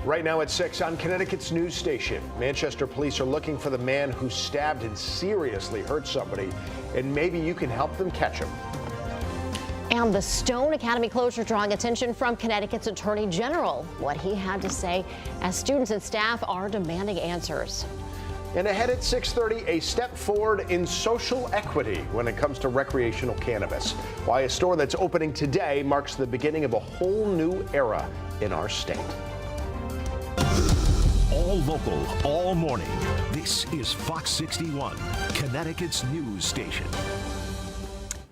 Right now at 6 on Connecticut's news station, Manchester police are looking for the man who stabbed and seriously hurt somebody, and maybe you can help them catch him. And the Stone Academy closure drawing attention from Connecticut's Attorney General. What he had to say as students and staff are demanding answers. And ahead at 6:30, a step forward in social equity when it comes to recreational cannabis. Why a store that's opening today marks the beginning of a whole new era in our state. All local, all morning. This is Fox 61, Connecticut's news station.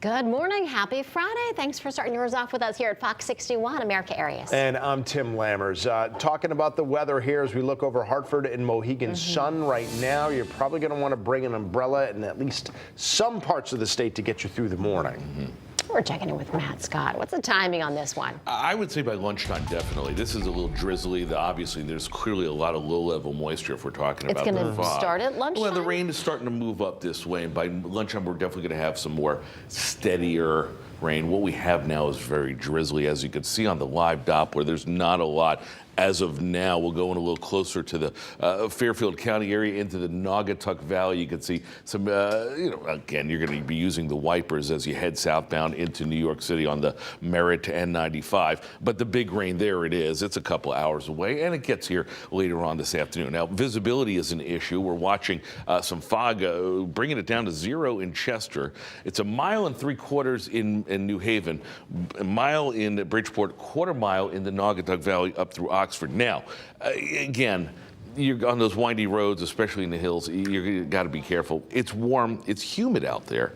Good morning. Happy Friday. Thanks for starting yours off with us here at Fox 61, America Areas. And I'm Tim Lammers. Talking about the weather here as we look over Hartford and Mohegan Sun right now. You're probably going to want to bring an umbrella in at least some parts of the state to get you through the morning. We're checking in with Matt Scott. What's the timing on this one? I would say by lunchtime, definitely. This is a little drizzly. Obviously, there's clearly a lot of low-level moisture if we're talking about the fog. It's going to start at lunchtime? Well, the rain is starting to move up this way, and by lunchtime, we're definitely going to have some more steadier rain. What we have now is very drizzly. As you can see on the live Doppler, there's not a lot. As of now, we'll go in a little closer to the Fairfield County area into the Naugatuck Valley. You can see some, again, you're going to be using the wipers as you head southbound into New York City on the Merritt to N95. But the big rain, there it is. It's a couple hours away, and it gets here later on this afternoon. Now, visibility is an issue. We're watching some fog, bringing it down to 0 in Chester. It's 1.75 miles in New Haven, a mile in Bridgeport, quarter mile in the Naugatuck Valley up through Oxford. Now, again, you're on those windy roads, especially in the hills, you've got to be careful. It's warm, it's humid out there.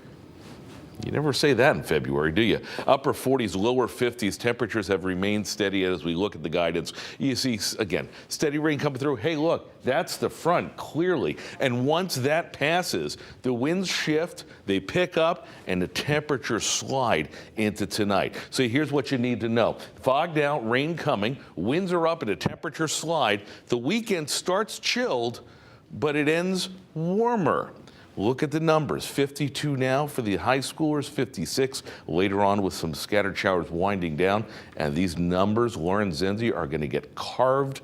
You never say that in February, do you? Upper 40s, lower 50s. Temperatures have remained steady as we look at the guidance. You see, again, steady rain coming through. Hey, look, that's the front, clearly. And once that passes, the winds shift, they pick up, and the temperatures slide into tonight. So here's what you need to know. Fogged out, rain coming, winds are up, and the temperatures slide. The weekend starts chilled, but it ends warmer. Look at the numbers, 52 now for the high schoolers, 56 later on with some scattered showers winding down. And these numbers, Lauren Zenzi, are going to get carved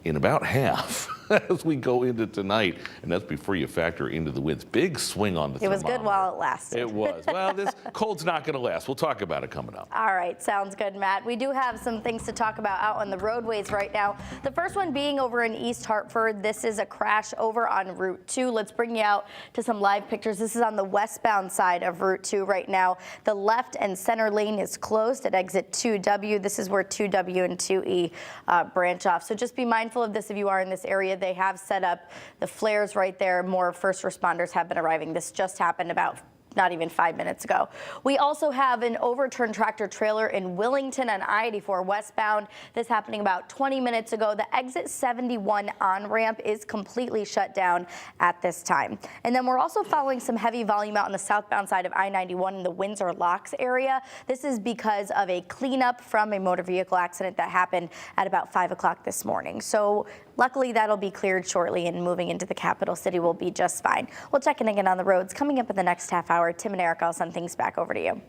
in about half as we go into tonight. And that's before you factor into the winds. Big swing on the thermometer. It was good while it lasted. It was. Well, this cold's not going to last. We'll talk about it coming up. All right, sounds good, Matt. We do have some things to talk about out on the roadways right now. The first one being over in East Hartford. This is a crash over on Route 2. Let's bring you out to some live pictures. This is on the westbound side of Route 2 right now. The left and center lane is closed at exit 2W. This is where 2W and 2E branch off. So just be mindful of this if you are in this area. They have set up the flares right there. More first responders have been arriving. This just happened about not even 5 minutes ago. We also have an overturned tractor trailer in Willington on I-84 westbound. This happening about 20 minutes ago. The exit 71 on-ramp is completely shut down at this time. And then we're also following some heavy volume out on the southbound side of I-91 in the Windsor Locks area. This is because of a cleanup from a motor vehicle accident that happened at about 5 o'clock this morning. So luckily that'll be cleared shortly, and moving into the capital city will be just fine. We'll check in again on the roads coming up in the next half hour. Tim and Eric, I'll send things back over to you.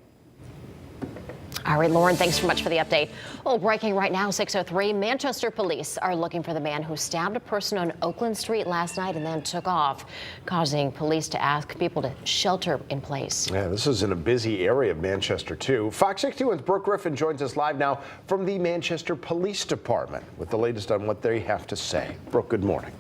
All right, Lauren, thanks so much for the update. Well, breaking right now, 6:03, Manchester police are looking for the man who stabbed a person on Oakland Street last night and then took off, causing police to ask people to shelter in place. Yeah, this is in a busy area of Manchester, too. Fox 61's Brooke Griffin joins us live now from the Manchester Police Department with the latest on what they have to say. Brooke, good morning.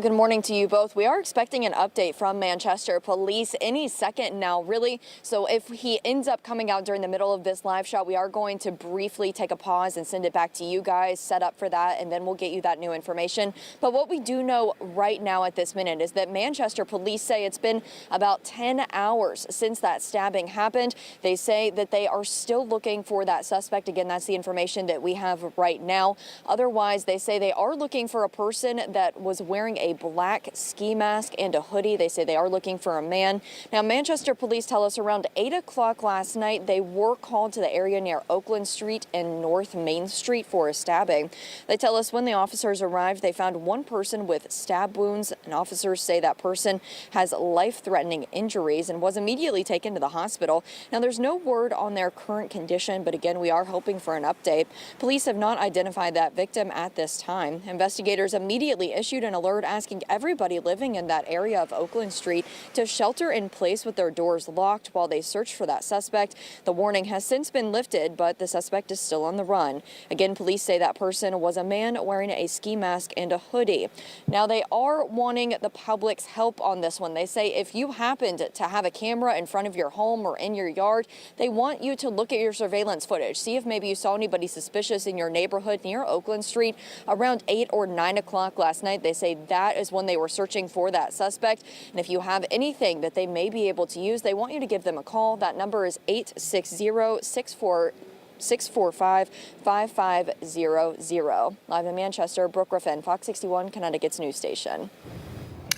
Good morning to you both. We are expecting an update from Manchester Police any second now, really. So if he ends up coming out during the middle of this live shot, we are going to briefly take a pause and send it back to you guys, set up for that, and then we'll get you that new information. But what we do know right now at this minute is that Manchester Police say it's been about 10 hours since that stabbing happened. They say that they are still looking for that suspect. Again, that's the information that we have right now. Otherwise, they say they are looking for a person that was wearing a black ski mask and a hoodie. They say they are looking for a man. Now, Manchester police tell us around 8 o'clock last night, they were called to the area near Oakland Street and North Main Street for a stabbing. They tell us when the officers arrived, they found one person with stab wounds, and officers say that person has life-threatening injuries and was immediately taken to the hospital. Now, there's no word on their current condition, but again, we are hoping for an update. Police have not identified that victim at this time. Investigators immediately issued an alert asking everybody living in that area of Oakland Street to shelter in place with their doors locked while they search for that suspect. The warning has since been lifted, but the suspect is still on the run. Again, police say that person was a man wearing a ski mask and a hoodie. Now, they are wanting the public's help on this one. They say if you happened to have a camera in front of your home or in your yard, they want you to look at your surveillance footage. See if maybe you saw anybody suspicious in your neighborhood near Oakland Street around 8 or 9 o'clock last night. They say that is when they were searching for that suspect. And if you have anything that they may be able to use, they want you to give them a call. That number is 860-645-5500. Live in Manchester, Brooke Griffin, Fox 61, Connecticut's news station.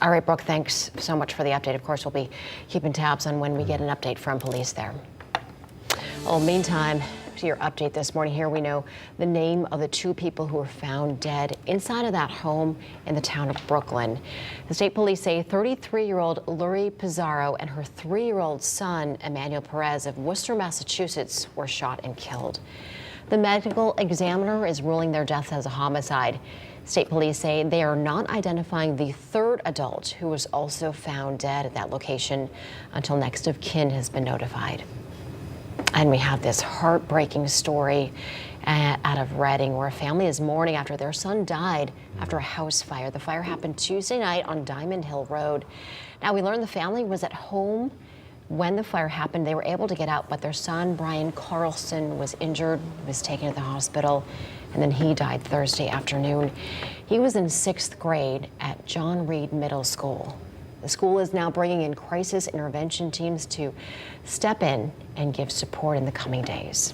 All right, Brooke, thanks so much for the update. Of course, we'll be keeping tabs on when we get an update from police there. Well, meantime, to your update this morning, here we know the name of the two people who were found dead inside of that home in the town of Brooklyn. The state police say 33-year-old Lori Pizarro and her 3-year-old son, Emmanuel Perez of Worcester, Massachusetts, were shot and killed. The medical examiner is ruling their deaths as a homicide. State police say they are not identifying the third adult who was also found dead at that location until next of kin has been notified. And we have this heartbreaking story out of Reading, where a family is mourning after their son died after a house fire. The fire happened Tuesday night on Diamond Hill Road. Now, we learned the family was at home when the fire happened. They were able to get out, but their son, Brian Carlson, was injured, was taken to the hospital, and then he died Thursday afternoon. He was in 6th grade at John Reed Middle School. The school is now bringing in crisis intervention teams to step in and give support in the coming days.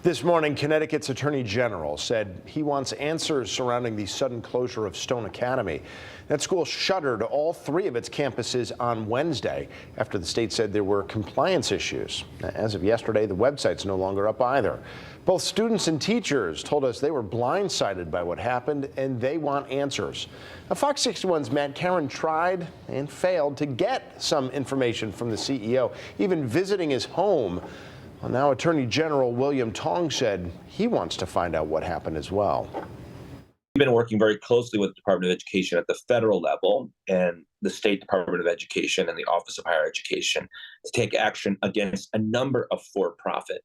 This morning, Connecticut's Attorney General said he wants answers surrounding the sudden closure of Stone Academy. That school shuttered all 3 of its campuses on Wednesday after the state said there were compliance issues. As of yesterday, the website's no longer up either. Both students and teachers told us they were blindsided by what happened and they want answers. Now, Fox 61's Matt Caron tried and failed to get some information from the CEO, even visiting his home. Well, now Attorney General William Tong said he wants to find out what happened as well. We've been working very closely with the Department of Education at the federal level and the State Department of Education and the Office of Higher Education to take action against a number of for-profit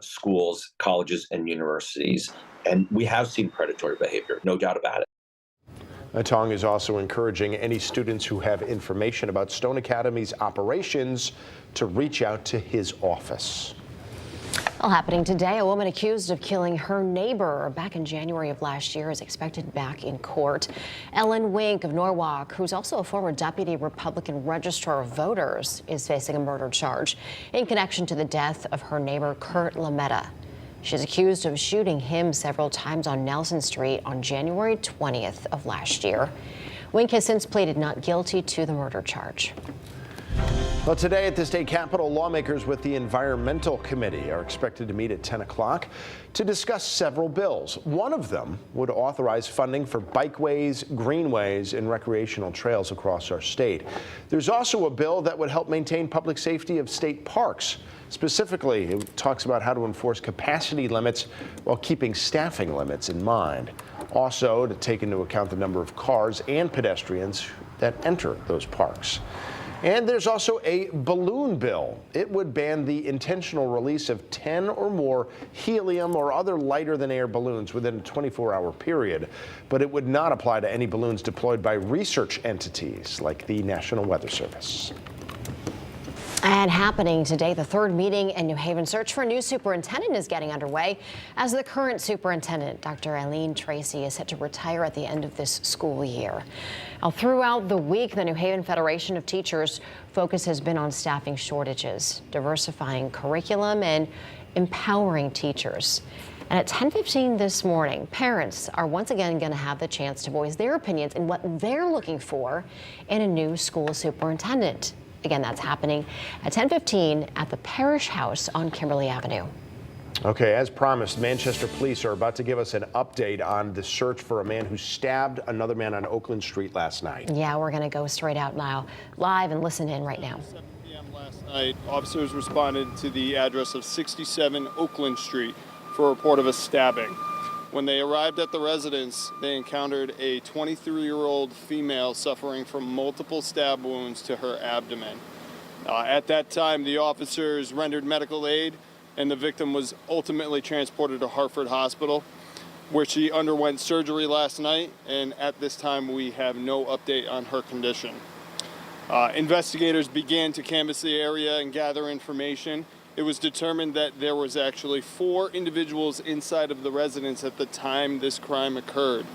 schools, colleges, and universities. And we have seen predatory behavior, no doubt about it. Tong is also encouraging any students who have information about Stone Academy's operations to reach out to his office. Well, happening today, a woman accused of killing her neighbor back in January of last year is expected back in court. Ellen Wink of Norwalk, who's also a former deputy Republican registrar of voters, is facing a murder charge in connection to the death of her neighbor, Kurt Lametta. She's accused of shooting him several times on Nelson Street on January 20th of last year. Wink has since pleaded not guilty to the murder charge. Well, today at the state capitol, lawmakers with the Environmental Committee are expected to meet at 10 o'clock to discuss several bills. One of them would authorize funding for bikeways, greenways, and recreational trails across our state. There's also a bill that would help maintain public safety of state parks. Specifically, it talks about how to enforce capacity limits while keeping staffing limits in mind. Also, to take into account the number of cars and pedestrians that enter those parks. And there's also a balloon bill. It would ban the intentional release of 10 or more helium or other lighter than air balloons within a 24-hour period, but it would not apply to any balloons deployed by research entities like the National Weather Service. And happening today, the 3rd meeting in New Haven search for a new superintendent is getting underway as the current superintendent, Dr. Eileen Tracy, is set to retire at the end of this school year. Now, throughout the week, the New Haven Federation of Teachers focus has been on staffing shortages, diversifying curriculum, and empowering teachers. And at 10:15 this morning, parents are once again going to have the chance to voice their opinions and what they're looking for in a new school superintendent. Again, that's happening at 10:15 at the Parish House on Kimberly Avenue. Okay, as promised, Manchester police are about to give us an update on the search for a man who stabbed another man on Oakland Street last night. Yeah, we're going to go straight out now, live, and listen in right now. 7 p.m. last night, officers responded to the address of 67 Oakland Street for a report of a stabbing. When they arrived at the residence, they encountered a 23-year-old female suffering from multiple stab wounds to her abdomen. At that time, the officers rendered medical aid, and the victim was ultimately transported to Hartford Hospital, where she underwent surgery last night, and at this time we have no update on her condition. Investigators began to canvass the area and gather information. It was determined that there was actually 4 individuals inside of the residence at the time this crime occurred.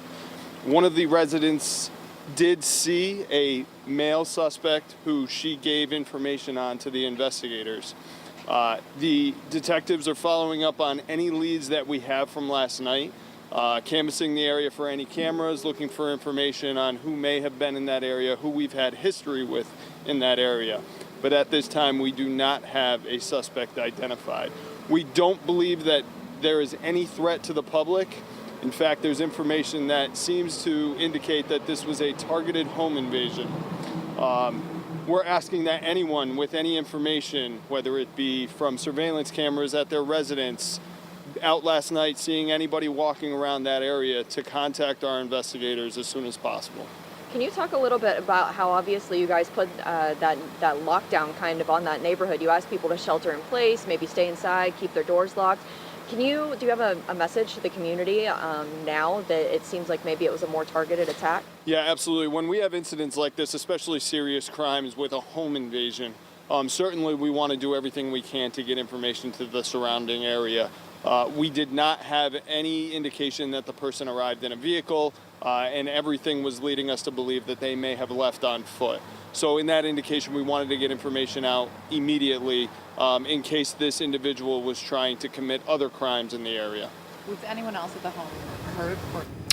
One of the residents did see a male suspect who she gave information on to the investigators. The detectives are following up on any leads that we have from last night, canvassing the area for any cameras, looking for information on who may have been in that area, who we've had history with in that area. But at this time, we do not have a suspect identified. We don't believe that there is any threat to the public. In fact, there's information that seems to indicate that this was a targeted home invasion. We're asking that anyone with any information, whether it be from surveillance cameras at their residence, out last night seeing anybody walking around that area, to contact our investigators as soon as possible. Can you talk a little bit about how obviously you guys put that lockdown kind of on that neighborhood? You asked people to shelter in place, maybe stay inside, keep their doors locked. Do you have a message to the community now that it seems like maybe it was a more targeted attack? Yeah, absolutely. When we have incidents like this, especially serious crimes with a home invasion, certainly we want to do everything we can to get information to the surrounding area. We did not have any indication that the person arrived in a vehicle, and everything was leading us to believe that they may have left on foot. So in that indication, we wanted to get information out immediately in case this individual was trying to commit other crimes in the area. Was anyone else at the home hurt?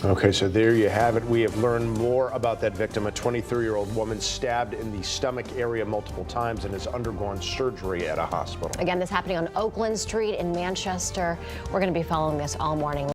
Okay, so there you have it. We have learned more about that victim, a 23-year-old woman stabbed in the stomach area multiple times and has undergone surgery at a hospital. Again, this happening on Oakland Street in Manchester. We're going to be following this all morning.